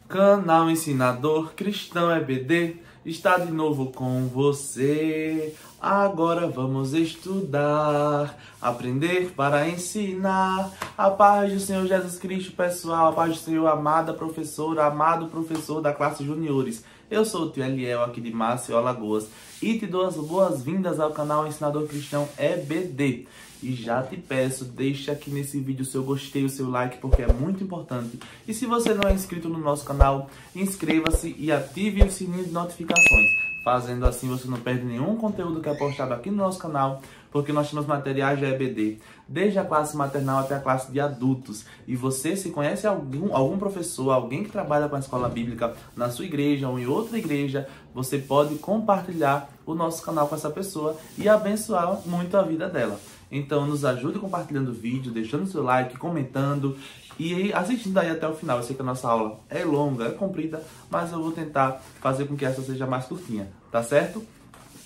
Canal Ensinador Cristão EBD está de novo com você. Agora vamos estudar, aprender para ensinar. A paz do Senhor Jesus Cristo, pessoal. A paz do Senhor, amada professora, amado professor da classe juniores. Eu sou o tio Eliel, aqui de Maceió, Alagoas, e te dou as boas-vindas ao canal Ensinador Cristão EBD. E já te peço, deixa aqui nesse vídeo o seu gostei, o seu like, porque é muito importante. E se você não é inscrito no nosso canal, inscreva-se e ative o sininho de notificações. Fazendo assim, você não perde nenhum conteúdo que é postado aqui no nosso canal, porque nós temos materiais de EBD, desde a classe maternal até a classe de adultos. E você, se conhece algum professor, alguém que trabalha com a escola bíblica na sua igreja ou em outra igreja, você pode compartilhar o nosso canal com essa pessoa e abençoar muito a vida dela. Então, nos ajude compartilhando o vídeo, deixando seu like, comentando e assistindo aí até o final. Eu sei que a nossa aula é longa, é comprida, mas eu vou tentar fazer com que essa seja mais curtinha, tá certo?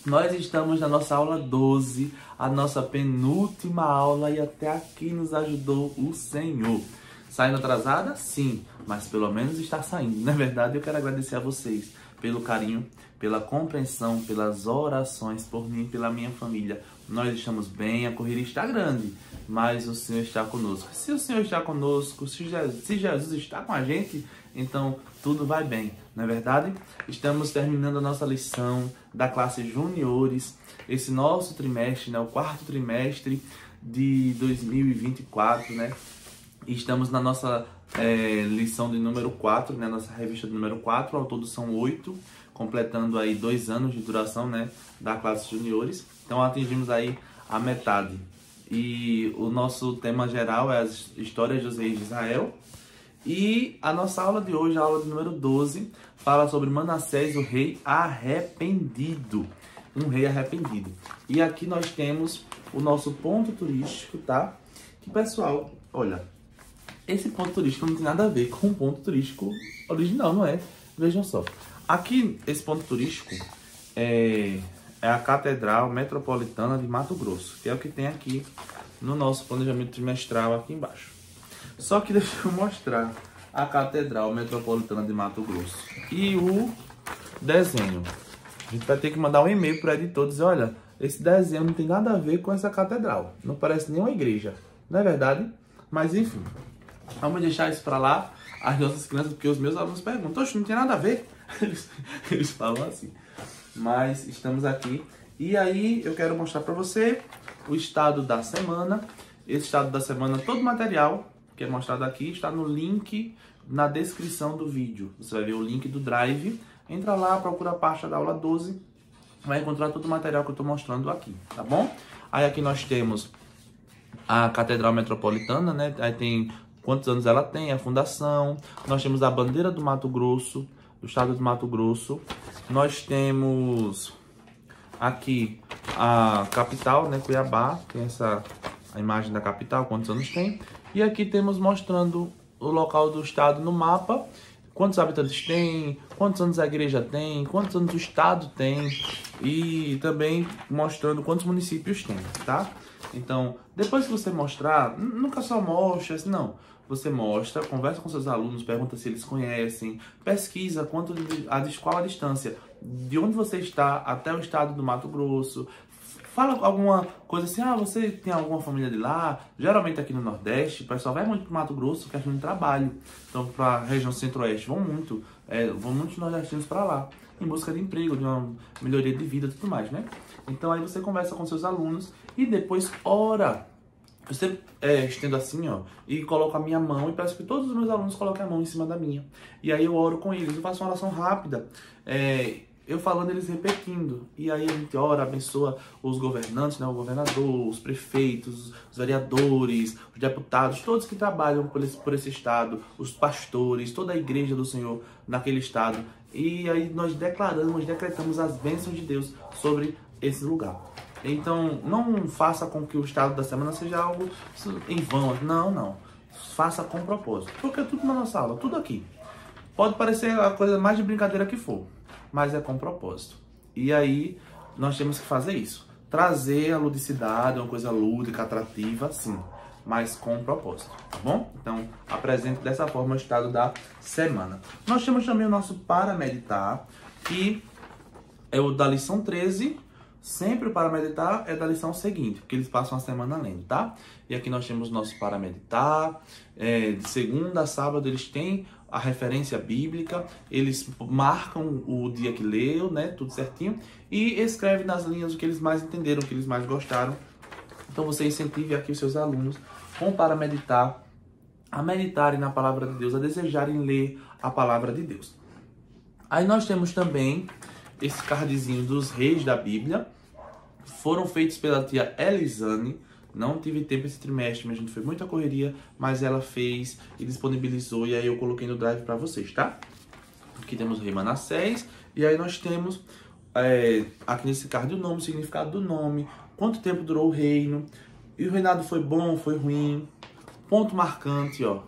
Nós estamos na nossa aula 12, a nossa penúltima aula, e até aqui nos ajudou o Senhor. Saindo atrasada? Sim, mas pelo menos está saindo. Na verdade, eu quero agradecer a vocês pelo carinho, pela compreensão, pelas orações por mim e pela minha família. Nós estamos bem, a corrida está grande, mas o Senhor está conosco. Se o Senhor está conosco, se Jesus está com a gente, então tudo vai bem, não é verdade? Estamos terminando a nossa lição da classe juniores, esse nosso trimestre, né, o quarto trimestre de 2024, né? Estamos na nossa lição de número 4, né, nossa revista de número 4, ao todo são 8, completando aí 2 anos de duração, né, da classe juniores. Então atingimos aí a metade. E o nosso tema geral é as histórias dos reis de Israel. E a nossa aula de hoje, a aula de número 12, fala sobre Manassés, o rei arrependido. Um rei arrependido. E aqui nós temos o nosso ponto turístico, tá? Que, pessoal, olha, esse ponto turístico não tem nada a ver com um ponto turístico original, não é? Vejam só. Aqui, esse ponto turístico é a Catedral Metropolitana de Mato Grosso, que é o que tem aqui no nosso planejamento trimestral aqui embaixo. Só que deixa eu mostrar a Catedral Metropolitana de Mato Grosso e o desenho. A gente vai ter que mandar um e-mail para o editor e dizer, olha, esse desenho não tem nada a ver com essa catedral. Não parece nenhuma igreja, não é verdade? Mas enfim, vamos deixar isso para lá, as nossas crianças, porque os meus alunos perguntam, oxe, não tem nada a ver? Eles falam assim. Mas estamos aqui. E aí eu quero mostrar para você o estado da semana. Esse estado da semana, todo o material que é mostrado aqui está no link na descrição do vídeo. Você vai ver o link do Drive. Entra lá, procura a pasta da aula 12. Vai encontrar todo o material que eu estou mostrando aqui, tá bom? Aí aqui nós temos a Catedral Metropolitana, né? Aí tem quantos anos ela tem, a fundação. Nós temos a bandeira do Mato Grosso, do estado do Mato Grosso. Nós temos aqui a capital, né, Cuiabá, tem a imagem da capital, quantos anos tem. E aqui temos mostrando o local do estado no mapa, quantos habitantes tem, quantos anos a igreja tem, quantos anos o estado tem e também mostrando quantos municípios tem, tá? Então, depois que você mostrar, nunca só mostra, assim, não. Você mostra, conversa com seus alunos, pergunta se eles conhecem, pesquisa qual a distância de onde você está até o estado do Mato Grosso. Fala alguma coisa assim, você tem alguma família de lá? Geralmente aqui no Nordeste, o pessoal vai muito para o Mato Grosso, questão de trabalho. Então, para a região Centro-Oeste, vão muitos nordestinos para lá, em busca de emprego, de uma melhoria de vida e tudo mais, né? Então, aí você conversa com seus alunos e depois ora. Eu sempre estendo assim, ó, e coloco a minha mão e peço que todos os meus alunos coloquem a mão em cima da minha. E aí eu oro com eles, eu faço uma oração rápida, eu falando, eles repetindo. E aí a gente ora, abençoa os governantes, né, o governador, os prefeitos, os vereadores, os deputados, todos que trabalham por esse estado, os pastores, toda a igreja do Senhor naquele estado. E aí nós decretamos as bênçãos de Deus sobre esse lugar. Então, não faça com que o estado da semana seja algo em vão. Não. Faça com propósito. Porque é tudo na nossa aula, tudo aqui. Pode parecer a coisa mais de brincadeira que for, mas é com propósito. E aí, nós temos que fazer isso. Trazer a ludicidade, uma coisa lúdica, atrativa, sim. mas com um propósito, tá bom? Então, apresento dessa forma o estado da semana. Nós temos também o nosso para meditar, que é o da lição 13. Sempre o para meditar é da lição seguinte, porque eles passam a semana lendo, tá? E aqui nós temos o nosso para meditar. De segunda a sábado eles têm a referência bíblica, eles marcam o dia que leu, né? Tudo certinho. E escrevem nas linhas o que eles mais entenderam, o que eles mais gostaram. Então você incentive aqui os seus alunos com para meditar, a meditarem na palavra de Deus, a desejarem ler a palavra de Deus. Aí nós temos também esse cardzinho dos reis da Bíblia. Foram feitos pela tia Elisane. Não tive tempo esse trimestre, mas a gente foi muita correria, mas ela fez e disponibilizou, e aí eu coloquei no drive para vocês, tá? Aqui temos o rei Manassés, e aí nós temos aqui nesse card o nome, o significado do nome, quanto tempo durou o reino, e o reinado foi bom, foi ruim, ponto marcante, ó,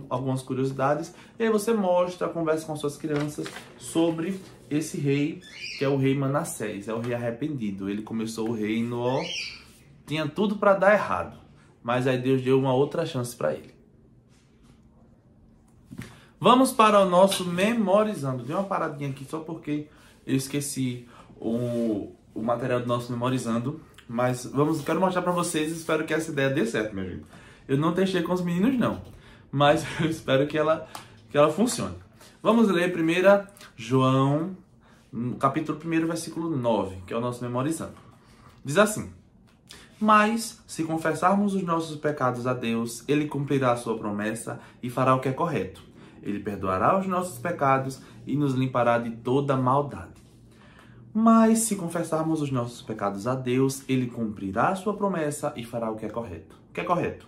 algumas curiosidades, e aí você mostra, conversa com suas crianças sobre esse rei, que é o rei Manassés, é o rei arrependido. Ele começou o reino, ó, tinha tudo para dar errado, mas aí Deus deu uma outra chance para ele. Vamos para o nosso memorizando. Dei uma paradinha aqui só porque eu esqueci o material do nosso memorizando, mas quero mostrar para vocês, espero que essa ideia dê certo, meu gente. Eu não testei com os meninos não, mas eu espero que ela funcione. Vamos ler 1 João, capítulo 1, versículo 9, que é o nosso memorizando. Diz assim: mas, se confessarmos os nossos pecados a Deus, Ele cumprirá a sua promessa e fará o que é correto. Ele perdoará os nossos pecados e nos limpará de toda maldade. Mas, se confessarmos os nossos pecados a Deus, Ele cumprirá a sua promessa e fará o que é correto. O que é correto?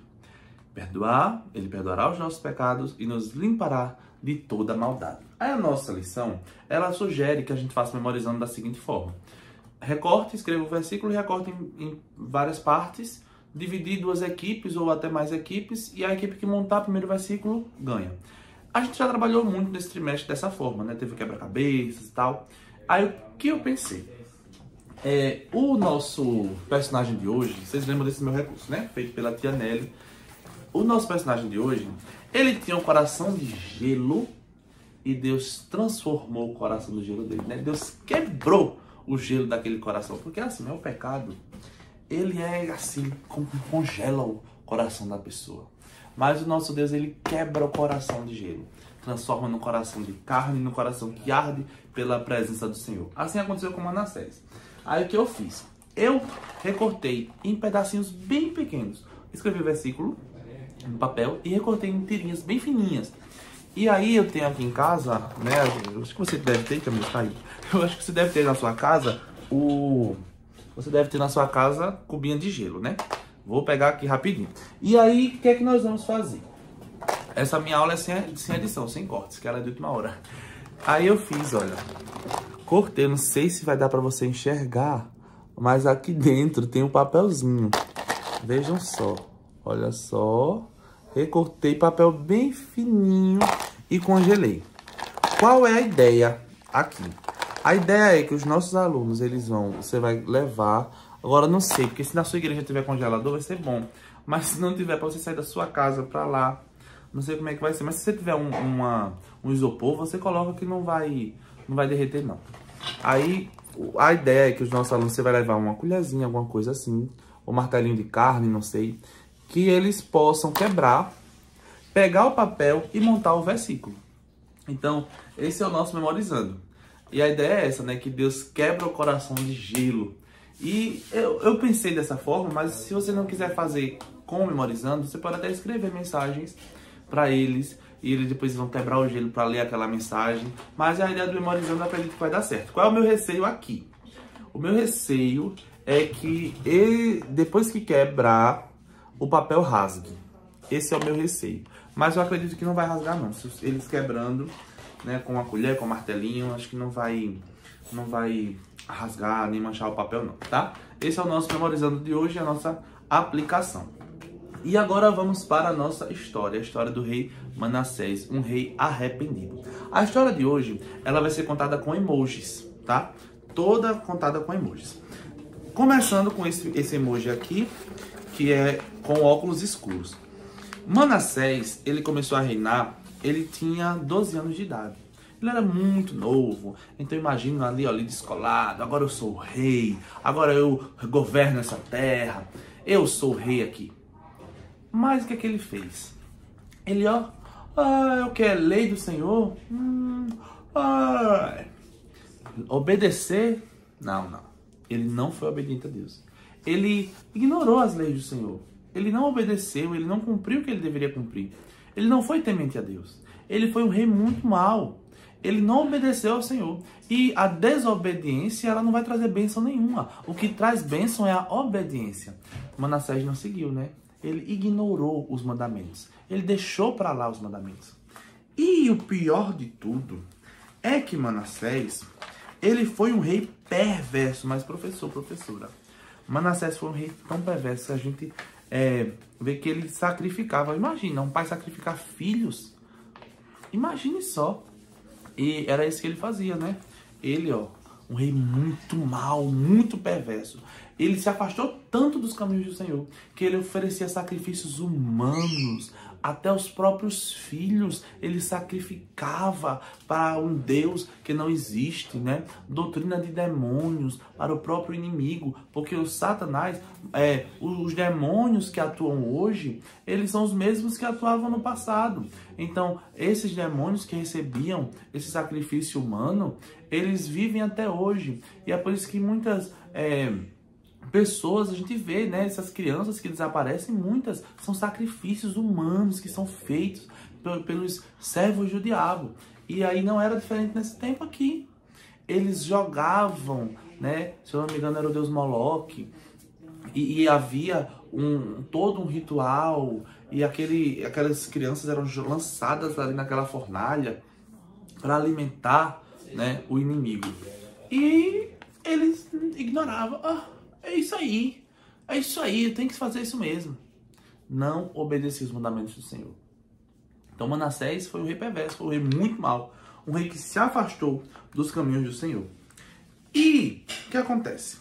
Ele perdoará os nossos pecados e nos limpará de toda maldade. Aí a nossa lição, ela sugere que a gente faça memorizando da seguinte forma. Recorte, escreva o versículo e recorte em várias partes, dividir 2 equipes ou até mais equipes, e a equipe que montar o primeiro versículo ganha. A gente já trabalhou muito nesse trimestre dessa forma, né? Teve quebra-cabeças e tal. Aí o que eu pensei? O nosso personagem de hoje, vocês lembram desse meu recurso, né? Feito pela tia Nelly. O nosso personagem de hoje, ele tinha um coração de gelo e Deus transformou o coração do gelo dele, né? Deus quebrou o gelo daquele coração, porque assim, o pecado, ele é assim, congela o coração da pessoa. Mas o nosso Deus, ele quebra o coração de gelo, transforma no coração de carne, no coração que arde pela presença do Senhor. Assim aconteceu com Manassés. Aí o que eu fiz? Eu recortei em pedacinhos bem pequenos, escrevi o versículo no papel e recortei em tirinhas bem fininhas. E aí eu tenho aqui em casa, né, eu acho que você deve ter, Camilo, tá aí. Eu acho que você deve ter na sua casa cubinha de gelo, né? Vou pegar aqui rapidinho. E aí, o que é que nós vamos fazer? Essa minha aula é sem edição, sem cortes, que ela é de última hora. Aí eu fiz, olha, cortei, não sei se vai dar pra você enxergar, mas aqui dentro tem um papelzinho. Vejam só, olha só. Recortei papel bem fininho e congelei. Qual é a ideia aqui? A ideia é que os nossos alunos, você vai levar, agora não sei, porque se na sua igreja tiver congelador vai ser bom, mas se não tiver, para você sair da sua casa para lá, não sei como é que vai ser, mas se você tiver um isopor, você coloca que não vai derreter não. Aí a ideia é que os nossos alunos, você vai levar uma colherzinha, alguma coisa assim, ou martelinho de carne, não sei, que eles possam quebrar, pegar o papel e montar o versículo. Então, esse é o nosso memorizando. E a ideia é essa, né? Que Deus quebra o coração de gelo. E eu pensei dessa forma, mas se você não quiser fazer com memorizando, você pode até escrever mensagens para eles, e eles depois vão quebrar o gelo para ler aquela mensagem. Mas a ideia do memorizando, eu acredito que vai dar certo. Qual é o meu receio aqui? O meu receio é que depois que quebrar, o papel rasgue. Esse é o meu receio. Mas eu acredito que não vai rasgar não. Se eles quebrando, né, com a colher, com o martelinho, acho que não vai rasgar nem manchar o papel não, tá? Esse é o nosso memorizando de hoje, a nossa aplicação. E agora vamos para a nossa história, a história do rei Manassés, um rei arrependido. A história de hoje, ela vai ser contada com emojis, tá? Toda contada com emojis. Começando com esse emoji aqui, que é com óculos escuros. Manassés, ele começou a reinar, ele tinha 12 anos de idade. Ele era muito novo, então imagina ali, ó, ali descolado, agora eu sou o rei, agora eu governo essa terra, eu sou o rei aqui. Mas o que é que ele fez? Ele, ó, eu quero lei do Senhor, obedecer, não. Ele não foi obediente a Deus. Ele ignorou as leis do Senhor. Ele não obedeceu, ele não cumpriu o que ele deveria cumprir. Ele não foi temente a Deus. Ele foi um rei muito mau. Ele não obedeceu ao Senhor. E a desobediência, ela não vai trazer bênção nenhuma. O que traz bênção é a obediência. Manassés não seguiu, né? Ele ignorou os mandamentos. Ele deixou para lá os mandamentos. E o pior de tudo é que Manassés, ele foi um rei perverso. Mas professora, Manassés foi um rei tão perverso que a gente vê que ele sacrificava. Imagina, um pai sacrificar filhos. Imagine só. E era isso que ele fazia, né? Ele, ó, um rei muito mau, muito perverso. Ele se afastou tanto dos caminhos do Senhor que ele oferecia sacrifícios humanos. Até os próprios filhos ele sacrificava para um Deus que não existe, né? Doutrina de demônios para o próprio inimigo, porque o Satanás, os demônios que atuam hoje, eles são os mesmos que atuavam no passado. Então, esses demônios que recebiam esse sacrifício humano, eles vivem até hoje. E é por isso que muitas pessoas, a gente vê, né, essas crianças que desaparecem, muitas são sacrifícios humanos que são feitos pelos servos do diabo. E aí não era diferente nesse tempo aqui. Eles jogavam, né, se eu não me engano era o deus Moloque, e havia todo um ritual, e aquelas crianças eram lançadas ali naquela fornalha para alimentar, né, o inimigo. E eles ignoravam. É isso aí, eu tenho que fazer isso mesmo. Não obedecia os mandamentos do Senhor. Então Manassés foi um rei perverso, foi um rei muito mau, um rei que se afastou dos caminhos do Senhor. E o que acontece?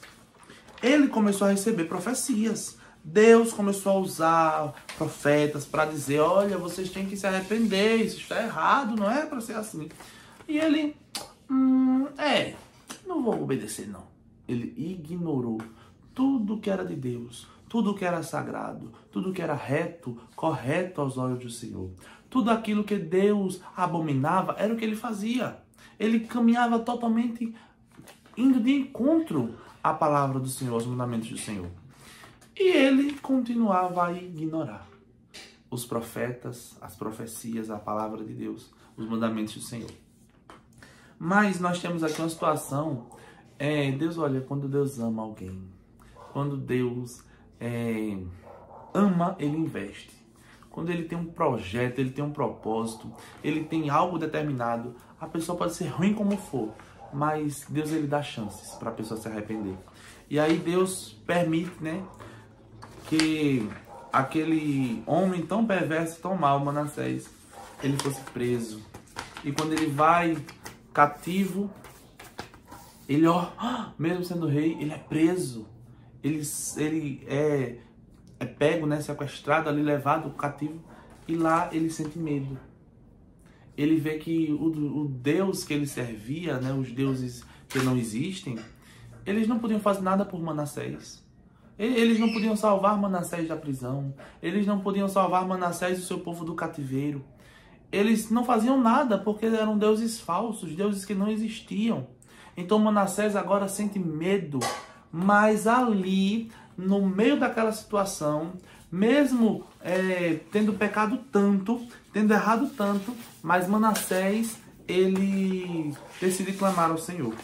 Ele começou a receber profecias. Deus começou a usar profetas para dizer, olha, vocês têm que se arrepender, isso está errado, não é para ser assim. E ele, não vou obedecer não. Ele ignorou tudo que era de Deus, tudo que era sagrado, tudo que era reto, correto aos olhos do Senhor. Tudo aquilo que Deus abominava era o que ele fazia. Ele caminhava totalmente indo de encontro à palavra do Senhor, aos mandamentos do Senhor. E ele continuava a ignorar os profetas, as profecias, a palavra de Deus, os mandamentos do Senhor. Mas nós temos aqui uma situação, Deus, olha, quando Deus ama alguém, quando Deus ama, ele investe. Quando ele tem um projeto, ele tem um propósito, ele tem algo determinado, a pessoa pode ser ruim como for, mas Deus ele dá chances para a pessoa se arrepender. E aí Deus permite, né, que aquele homem tão perverso, tão mau, Manassés, ele fosse preso. E quando ele vai cativo, ele, mesmo sendo rei, ele é preso. Ele é pego, né, sequestrado, ali levado cativo, e lá ele sente medo. Ele vê que o Deus que ele servia, né, os deuses que não existem, eles não podiam fazer nada por Manassés. Eles não podiam salvar Manassés da prisão. Eles não podiam salvar Manassés e o seu povo do cativeiro. Eles não faziam nada porque eram deuses falsos, deuses que não existiam. Então Manassés agora sente medo. Mas ali, no meio daquela situação, mesmo tendo pecado tanto, tendo errado tanto, mas Manassés, ele decide clamar ao Senhor.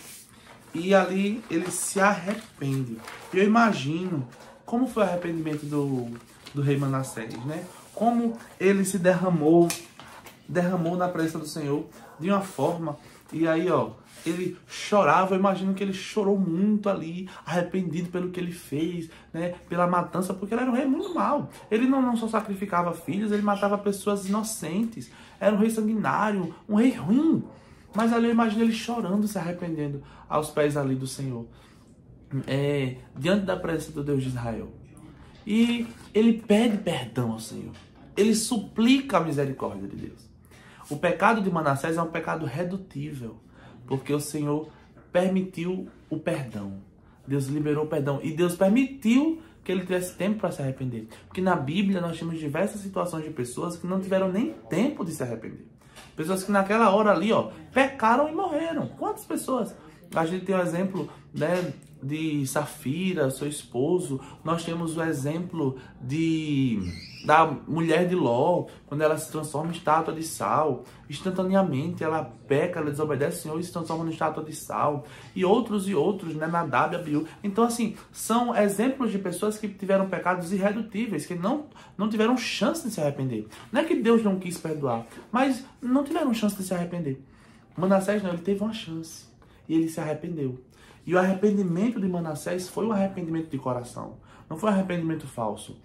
E ali ele se arrepende. Eu imagino como foi o arrependimento do rei Manassés, né? Como ele se derramou na presença do Senhor de uma forma. E aí, ele chorava, eu imagino que ele chorou muito ali, arrependido pelo que ele fez, né, pela matança, porque ele era um rei muito mau. Ele não só sacrificava filhos, ele matava pessoas inocentes. Era um rei sanguinário, um rei ruim. Mas ali eu imagino ele chorando, se arrependendo aos pés ali do Senhor, diante da presença do Deus de Israel. E ele pede perdão ao Senhor. ele suplica a misericórdia de Deus. O pecado de Manassés é um pecado redutível, porque o Senhor permitiu o perdão. Deus liberou o perdão e Deus permitiu que ele tivesse tempo para se arrepender. Porque na Bíblia nós temos diversas situações de pessoas que não tiveram nem tempo de se arrepender. Pessoas que naquela hora ali, pecaram e morreram. Quantas pessoas? A gente tem o exemplo, né, de Safira, seu esposo. Nós temos o exemplo da mulher de Ló, quando ela se transforma em estátua de sal. Instantaneamente ela peca, ela desobedece ao Senhor e se transforma em estátua de sal. E outros, né, Nadab e Abiú. Então, assim, são exemplos de pessoas que tiveram pecados irredutíveis, que não tiveram chance de se arrepender. Não é que Deus não quis perdoar, mas não tiveram chance de se arrepender. Manassés não, ele teve uma chance e ele se arrependeu. E o arrependimento de Manassés foi um arrependimento de coração. Não foi um arrependimento falso.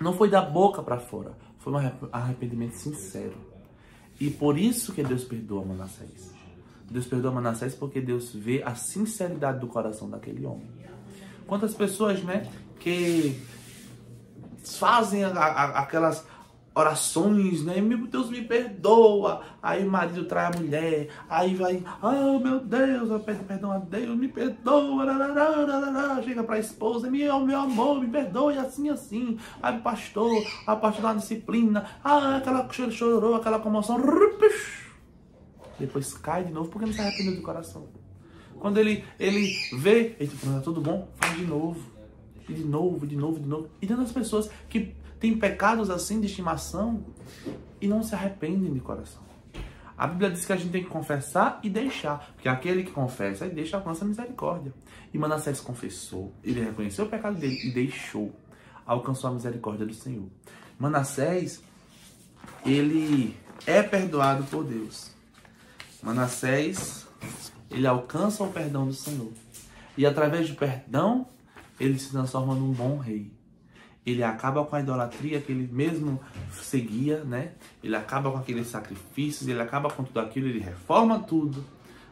Não foi da boca para fora. Foi um arrependimento sincero. E por isso que Deus perdoa Manassés. Deus perdoa Manassés porque Deus vê a sinceridade do coração daquele homem. Quantas pessoas, né, que fazem aquelas orações, né? Meu Deus, me perdoa. Aí o marido trai a mulher. Aí vai, meu Deus, eu peço perdão a Deus, me perdoa. Chega pra esposa, meu amor, me perdoe, assim. Aí o pastor, a partir da disciplina, aquela chorou, aquela comoção. Depois cai de novo porque não se arrependeu do coração. Quando ele vê, ele fala, tudo bom? Faz de novo. E de novo. E tem as pessoas que tem pecados assim de estimação e não se arrependem de coração. A Bíblia diz que a gente tem que confessar e deixar, porque aquele que confessa e deixa alcança a misericórdia. E Manassés confessou, ele reconheceu o pecado dele e deixou, alcançou a misericórdia do Senhor. Manassés, ele é perdoado por Deus. Manassés, ele alcança o perdão do Senhor. E através do perdão, ele se transforma num bom rei. Ele acaba com a idolatria que ele mesmo seguia, né? Ele acaba com aqueles sacrifícios, ele acaba com tudo aquilo, ele reforma tudo.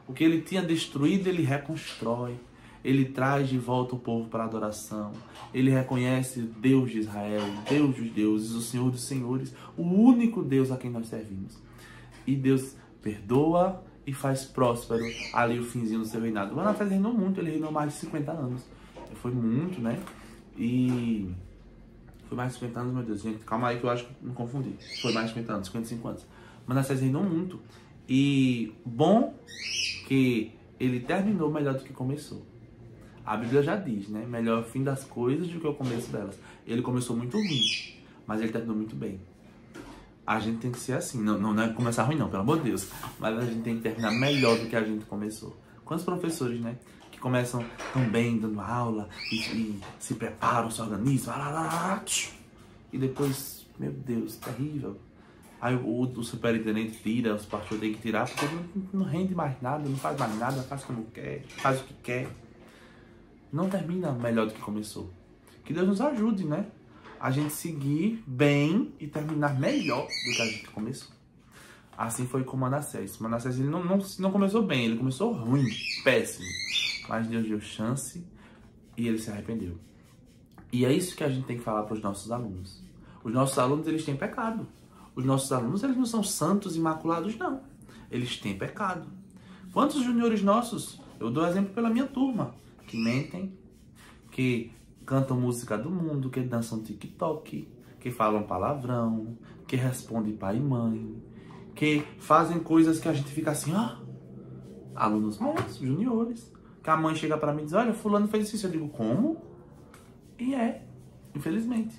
O que ele tinha destruído, ele reconstrói. Ele traz de volta o povo para a adoração. Ele reconhece o Deus de Israel, o Deus dos deuses, o Senhor dos senhores, o único Deus a quem nós servimos. E Deus perdoa e faz próspero ali o finzinho do seu reinado. Manassés reinou muito, ele reinou mais de 50 anos. Foi muito, né? E foi mais de 50 anos, meu Deus, gente, calma aí que eu acho que não confundi. Foi mais de 50 anos, 55 anos. Manassés reinou muito. E bom que ele terminou melhor do que começou. A Bíblia já diz, né? Melhor o fim das coisas do que o começo delas. Ele começou muito ruim, mas ele terminou muito bem. A gente tem que ser assim. Não é começar ruim não, pelo amor de Deus. Mas a gente tem que terminar melhor do que a gente começou. Quantos professores, né? Que começam tão bem, dando aula, e se preparam, se organizam, e depois, meu Deus, terrível. Aí o superintendente tira, os pastores têm que tirar, porque não rende mais nada, não faz mais nada, faz como quer, faz o que quer. Não termina melhor do que começou. Que Deus nos ajude, né? A gente seguir bem e terminar melhor do que a gente começou. Assim foi com Manassés. Manassés ele não começou bem, ele começou ruim, péssimo. Mas Deus deu chance e ele se arrependeu. E é isso que a gente tem que falar para os nossos alunos. Os nossos alunos, eles têm pecado. Os nossos alunos, eles não são santos imaculados, não. Eles têm pecado. Quantos juniores nossos, eu dou exemplo pela minha turma, que mentem, que cantam música do mundo, que dançam TikTok, que falam palavrão, que respondem pai e mãe, que fazem coisas que a gente fica assim, alunos meus, juniores. Que a mãe chega pra mim e diz, olha, fulano fez isso. Eu digo, como? E infelizmente.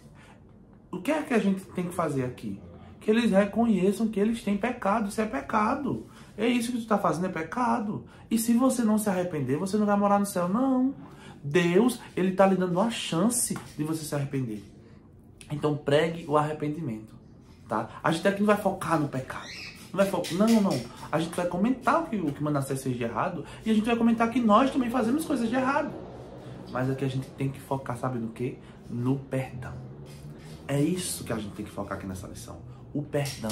O que é que a gente tem que fazer aqui? Que eles reconheçam que eles têm pecado. Isso é pecado. É isso que tu tá fazendo, é pecado. E se você não se arrepender, você não vai morar no céu, não. Deus, ele tá lhe dando uma chance de você se arrepender. Então pregue o arrependimento, tá? A gente aqui não vai focar no pecado. Não vai focar, não. A gente vai comentar o que Manassés fez de errado e a gente vai comentar que nós também fazemos coisas de errado. Mas aqui a gente tem que focar, sabe no quê? No perdão. É isso que a gente tem que focar aqui nessa lição. O perdão.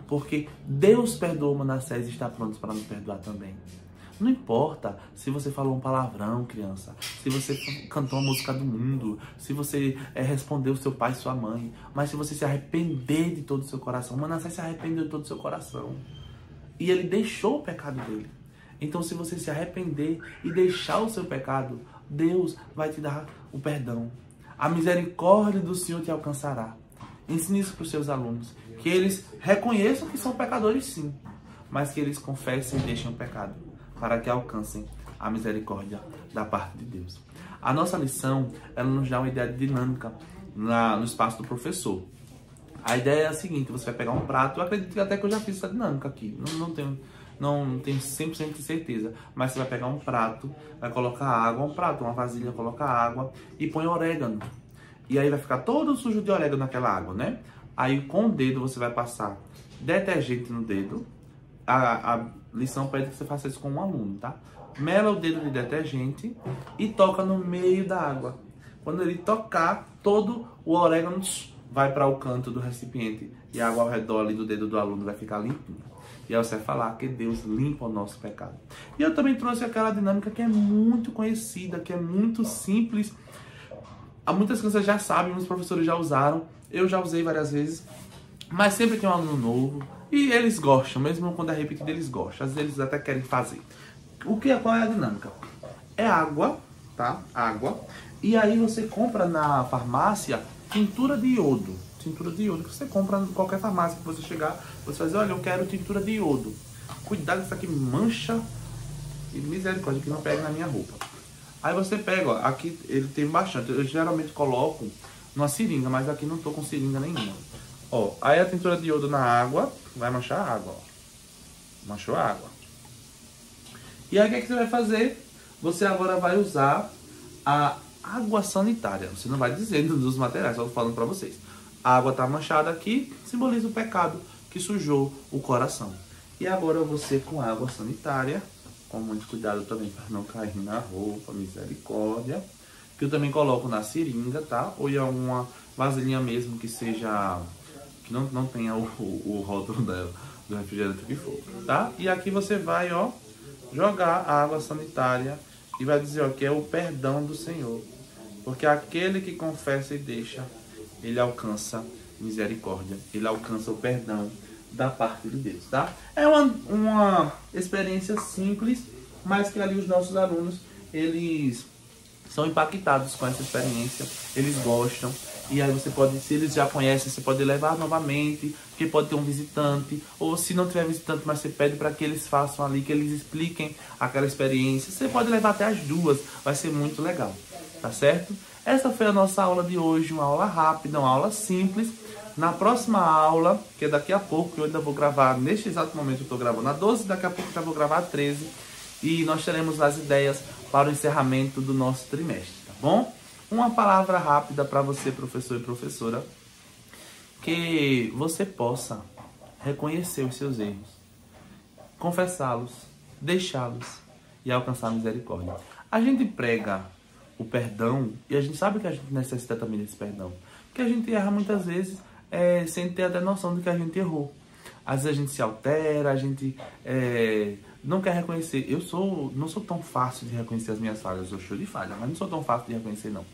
Porque Deus perdoou Manassés e está pronto para nos perdoar também. Não importa se você falou um palavrão, criança, se você cantou a música do mundo, se você respondeu seu pai e sua mãe, mas se você se arrepender de todo o seu coração. Manassés se arrependeu de todo o seu coração. E ele deixou o pecado dele. Então, se você se arrepender e deixar o seu pecado, Deus vai te dar o perdão. A misericórdia do Senhor te alcançará. Ensine isso para os seus alunos. Que eles reconheçam que são pecadores, sim, mas que eles confessem e deixem o pecado, para que alcancem a misericórdia da parte de Deus. A nossa lição, ela nos dá uma ideia de dinâmica no espaço do professor. A ideia é a seguinte: você vai pegar um prato, eu acredito que até que eu já fiz essa dinâmica aqui, não tenho 100% de certeza, mas você vai pegar um prato, vai colocar água, uma vasilha, coloca água e põe orégano. E aí vai ficar todo sujo de orégano naquela água, né? Aí com o dedo você vai passar detergente no dedo. A lição pede que você faça isso com um aluno, tá? Mela o dedo de detergente e toca no meio da água. Quando ele tocar, todo o orégano vai para o canto do recipiente e a água ao redor ali do dedo do aluno vai ficar limpinha. E aí você vai falar que Deus limpa o nosso pecado. E eu também trouxe aquela dinâmica que é muito conhecida, que é muito simples. Muitas crianças já sabem, muitos professores já usaram, eu já usei várias vezes, mas sempre tem um aluno novo e eles gostam, mesmo quando é repetido eles gostam, às vezes eles até querem fazer. Qual é a dinâmica? É água, tá? Água. E aí você compra na farmácia tintura de iodo. Tintura de iodo que você compra em qualquer farmácia que você chegar, você vai dizer, olha, eu quero tintura de iodo. Cuidado, isso aqui mancha e misericórdia que não pega na minha roupa. Aí você pega, ó, aqui ele tem bastante, eu geralmente coloco numa seringa, mas aqui não tô com seringa nenhuma. Ó, aí a tintura de iodo na água, vai manchar a água, ó. Manchou a água. E aí o que é que você vai fazer? Você agora vai usar a água sanitária. Você não vai dizendo dos materiais, só tô falando pra vocês. A água tá manchada aqui, simboliza o pecado que sujou o coração. E agora você com água sanitária, com muito cuidado também para não cair na roupa, misericórdia. Que eu também coloco na seringa, tá? Ou em alguma vasilhinha mesmo que seja... que não tenha o rótulo do refrigerante que for, tá? E aqui você vai, ó, jogar a água sanitária e vai dizer, ó, que é o perdão do Senhor. Porque aquele que confessa e deixa, ele alcança misericórdia, ele alcança o perdão da parte de Deus, tá? É uma experiência simples, mas que ali os nossos alunos, eles são impactados com essa experiência, eles gostam. E aí você pode, se eles já conhecem, você pode levar novamente, porque pode ter um visitante, ou se não tiver visitante, mas você pede para que eles façam ali, que eles expliquem aquela experiência. Você pode levar até as duas, vai ser muito legal, tá certo? Essa foi a nossa aula de hoje, uma aula rápida, uma aula simples. Na próxima aula, que é daqui a pouco, eu ainda vou gravar, neste exato momento eu estou gravando a 12, daqui a pouco eu já vou gravar a 13, e nós teremos as ideias para o encerramento do nosso trimestre, tá bom? Uma palavra rápida para você, professor e professora, que você possa reconhecer os seus erros, confessá-los, deixá-los e alcançar a misericórdia. A gente prega o perdão e a gente sabe que a gente necessita também desse perdão, porque a gente erra muitas vezes sem ter até noção de que a gente errou. Às vezes a gente se altera, a gente não quer reconhecer. Não sou tão fácil de reconhecer as minhas falhas, eu sou show de falha, mas não sou tão fácil de reconhecer, não.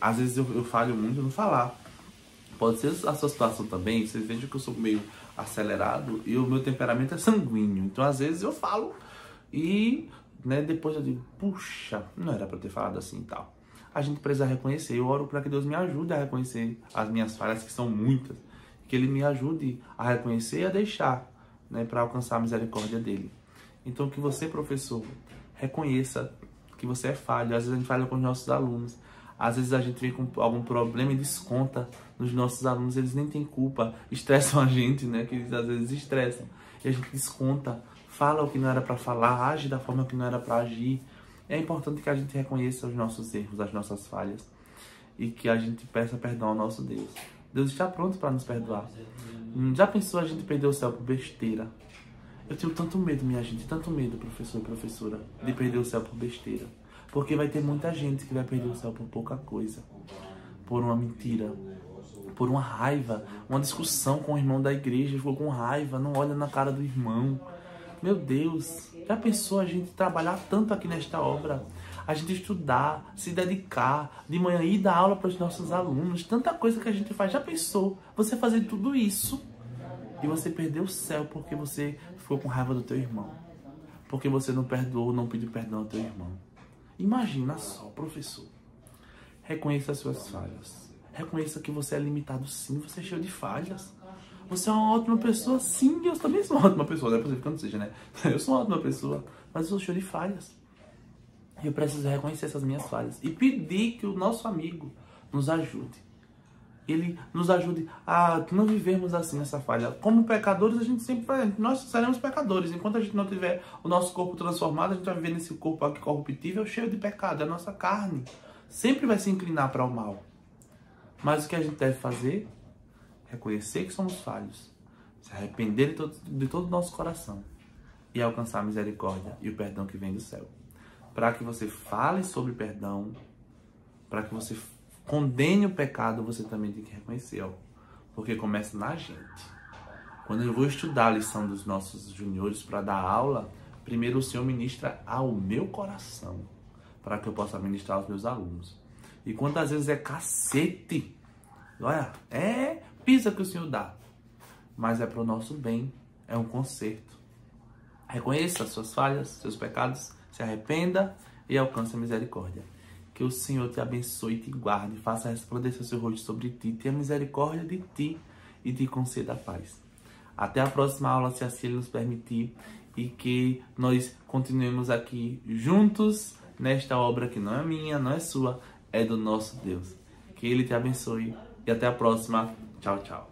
Às vezes eu falho muito no falar. Pode ser a sua situação também, vocês vejam que eu sou meio acelerado e o meu temperamento é sanguíneo. Então às vezes eu falo e depois eu digo, puxa, não era para ter falado assim e tal. A gente precisa reconhecer. Eu oro para que Deus me ajude a reconhecer as minhas falhas, que são muitas. Que Ele me ajude a reconhecer e a deixar, para alcançar a misericórdia dEle. Então que você, professor, reconheça que você é falho. Às vezes a gente falha com os nossos alunos. Às vezes a gente vem com algum problema e desconta nos nossos alunos. Eles nem têm culpa, estressam a gente, que eles às vezes estressam. E a gente desconta, fala o que não era para falar, age da forma que não era para agir. É importante que a gente reconheça os nossos erros, as nossas falhas. E que a gente peça perdão ao nosso Deus. Deus está pronto para nos perdoar. Já pensou a gente perder o céu por besteira? Eu tenho tanto medo, minha gente, tanto medo, professor e professora, de perder o céu por besteira. Porque vai ter muita gente que vai perder o céu por pouca coisa. Por uma mentira. Por uma raiva. Uma discussão com o irmão da igreja, ficou com raiva, não olha na cara do irmão. Meu Deus, já pensou a gente trabalhar tanto aqui nesta obra? A gente estudar, se dedicar, de manhã ir dar aula para os nossos alunos, tanta coisa que a gente faz. Já pensou você fazer tudo isso e você perdeu o céu porque você ficou com raiva do teu irmão? Porque você não perdoou, não pediu perdão ao teu irmão? Imagina só, professor. Reconheça as suas falhas. Reconheça que você é limitado sim, você é cheio de falhas. Você é uma ótima pessoa, sim, eu também sou uma ótima pessoa, não é possível que eu não seja, né? Eu sou uma ótima pessoa, mas eu sou cheio de falhas. E eu preciso reconhecer essas minhas falhas e pedir que o nosso amigo nos ajude. Ele nos ajude a não vivermos assim essa falha. Como pecadores, a gente sempre vai, nós seremos pecadores. Enquanto a gente não tiver o nosso corpo transformado, a gente vai viver nesse corpo aqui corruptível, cheio de pecado. A nossa carne sempre vai se inclinar para o mal. Mas o que a gente deve fazer? Reconhecer que somos falhos, se arrepender de todo o nosso coração e alcançar a misericórdia e o perdão que vem do céu. Para que você fale sobre perdão, para que você condene o pecado, você também tem que reconhecer, ó, porque começa na gente. Quando eu vou estudar a lição dos nossos juniores para dar aula, primeiro o Senhor ministra ao meu coração, para que eu possa ministrar aos meus alunos. E quantas vezes é cacete, olha, pisa que o Senhor dá, mas é para o nosso bem, é um conserto. Reconheça as suas falhas, seus pecados, se arrependa e alcance a misericórdia. Que o Senhor te abençoe e te guarde, faça resplandecer o seu rosto sobre ti, tenha misericórdia de ti e te conceda a paz. Até a próxima aula, se assim Ele nos permitir, e que nós continuemos aqui juntos nesta obra que não é minha, não é sua, é do nosso Deus. Que Ele te abençoe e até a próxima. Tchau, tchau.